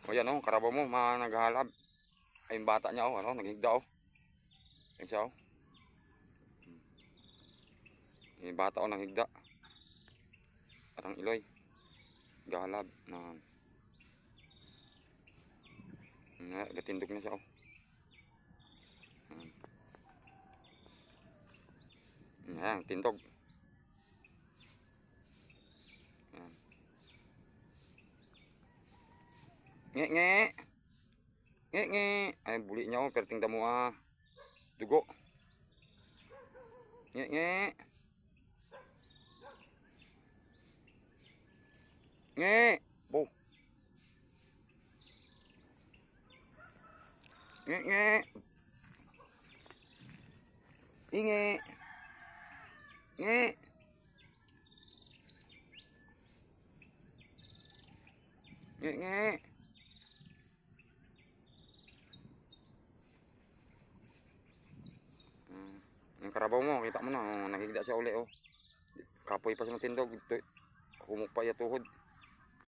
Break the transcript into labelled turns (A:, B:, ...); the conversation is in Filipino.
A: O yan o, karabaw mo, naghahalab. Ay yung bata niya o, ano, naghigda o. Yan siya o. Yung bata o, naghigda. Parang iloy. Gahalab. Gatindog na siya o. Ayan, tindog. Ayan. Nge nge. Nge nge. Ay, buli niya o, pero tingnan mo dugo. Nge nge. Nge. Bo. Nge nge. Inge. Nge. Nge nge. Yung karabaw mo, kita mo na, nagigda siya uli oh. Kapoy pa siya ng tindog, humok pa iya tuhod.